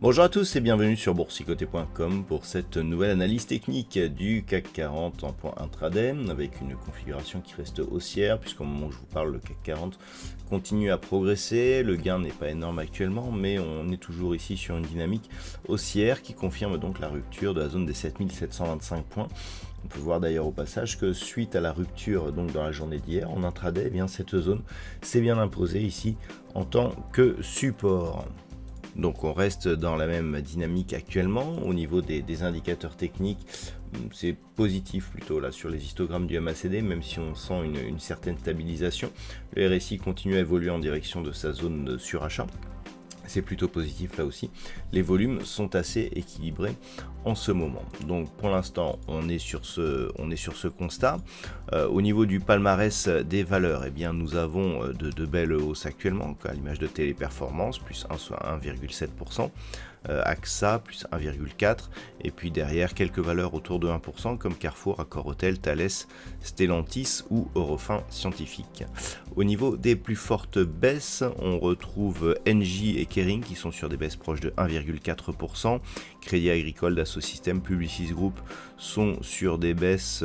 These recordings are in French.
Bonjour à tous et bienvenue sur boursicoté.com pour cette nouvelle analyse technique du CAC 40 en point intraday avec une configuration qui reste haussière puisqu'au moment où je vous parle le CAC 40 continue à progresser, le gain n'est pas énorme actuellement mais on est toujours ici sur une dynamique haussière qui confirme donc la rupture de la zone des 7725 points. On peut voir d'ailleurs au passage que suite à la rupture donc dans la journée d'hier en intraday, eh bien cette zone s'est bien imposée ici en tant que support. Donc on reste dans la même dynamique actuellement au niveau des indicateurs techniques. C'est positif plutôt là sur les histogrammes du MACD, même si on sent une certaine stabilisation. Le RSI continue à évoluer en direction de sa zone de surachat. C'est plutôt positif là aussi. Les volumes sont assez équilibrés en ce moment. Donc pour l'instant, on est sur ce constat. Au niveau du palmarès des valeurs, eh bien, nous avons de belles hausses actuellement, à l'image de Téléperformance, plus 1,7%. AXA plus 1,4% et puis derrière quelques valeurs autour de 1% comme Carrefour, Accor-Hôtel, Thales, Stellantis ou Eurofins Scientifique. Au niveau des plus fortes baisses, on retrouve Engie et Kering qui sont sur des baisses proches de 1,4%. Crédit Agricole, Dassault Systèmes, Publicis Group sont sur des baisses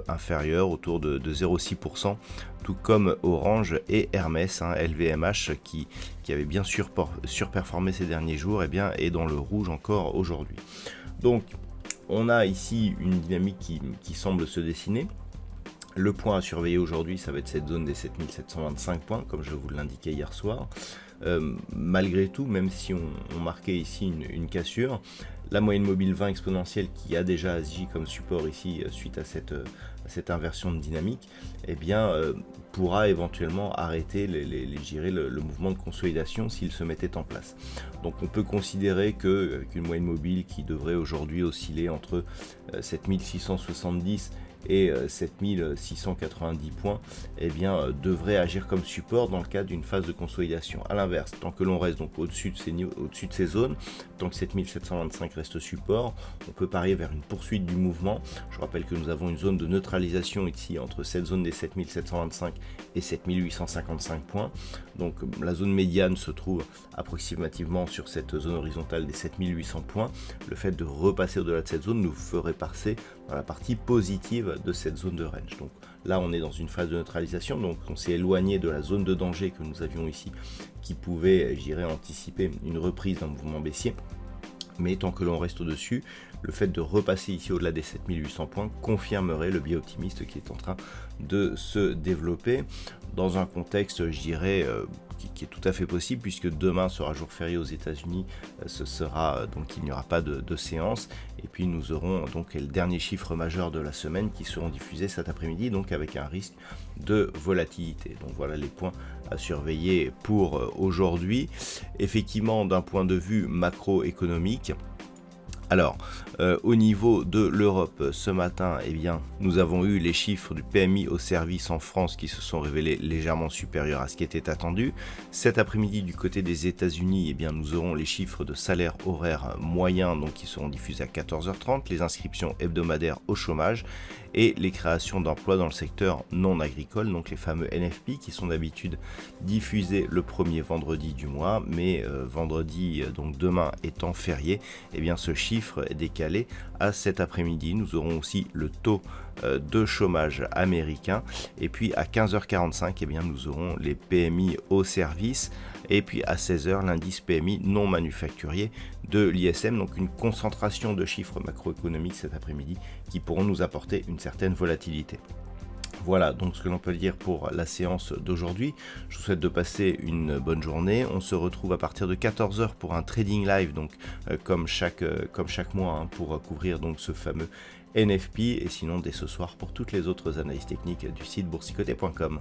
inférieures autour de 0,6%. Tout comme Orange et Hermès, LVMH qui avait bien surperformé ces derniers jours, et bien est dans le rouge encore aujourd'hui. Donc on a ici une dynamique qui semble se dessiner. Le point à surveiller aujourd'hui, ça va être cette zone des 7725 points, comme je vous l'indiquais hier soir. Malgré tout, même si on marquait ici une cassure, la moyenne mobile 20 exponentielle qui a déjà agi comme support ici suite à cette inversion de dynamique, eh bien, pourra éventuellement arrêter le mouvement de consolidation s'il se mettait en place. Donc on peut considérer qu'une moyenne mobile qui devrait aujourd'hui osciller entre 7670 et 7690 points, eh bien, devrait agir comme support dans le cadre d'une phase de consolidation. A l'inverse, tant que l'on reste donc au-dessus de ces zones, tant que 7725 reste support, on peut parier vers une poursuite du mouvement. Je rappelle que nous avons une zone de neutralisation ici entre cette zone des 7725 et 7855 points. Donc la zone médiane se trouve approximativement sur cette zone horizontale des 7800 points. Le fait de repasser au-delà de cette zone nous ferait passer dans la partie positive de cette zone de range. Donc là on est dans une phase de neutralisation, donc on s'est éloigné de la zone de danger que nous avions ici qui pouvait, j'irais, anticiper une reprise d'un mouvement baissier. Mais tant que l'on reste au-dessus, le fait de repasser ici au-delà des 7800 points confirmerait le biais optimiste qui est en train de se développer dans un contexte, je dirais, qui est tout à fait possible puisque demain sera jour férié aux États-Unis, donc il n'y aura pas de séance et puis nous aurons donc les derniers chiffres majeurs de la semaine qui seront diffusés cet après-midi, donc avec un risque de volatilité. Donc voilà les points à surveiller pour aujourd'hui. Effectivement, d'un point de vue macroéconomique, alors, au niveau de l'Europe, ce matin, eh bien, nous avons eu les chiffres du PMI au service en France qui se sont révélés légèrement supérieurs à ce qui était attendu. Cet après-midi, du côté des États-Unis, eh bien, nous aurons les chiffres de salaire horaire moyen, donc qui seront diffusés à 14h30, les inscriptions hebdomadaires au chômage et les créations d'emplois dans le secteur non agricole, donc les fameux NFP qui sont d'habitude diffusés le premier vendredi du mois, mais vendredi, donc demain étant férié, eh bien, ce chiffre est décalé à cet après-midi. Nous aurons aussi le taux de chômage américain et puis à 15h45 eh bien, nous aurons les PMI au service et puis à 16h l'indice PMI non manufacturier de l'ISM, donc une concentration de chiffres macroéconomiques cet après-midi qui pourront nous apporter une certaine volatilité. Voilà donc ce que l'on peut dire pour la séance d'aujourd'hui. Je vous souhaite de passer une bonne journée. On se retrouve à partir de 14h pour un trading live, donc comme chaque mois, pour couvrir donc ce fameux NFP et sinon dès ce soir pour toutes les autres analyses techniques du site boursicoté.com.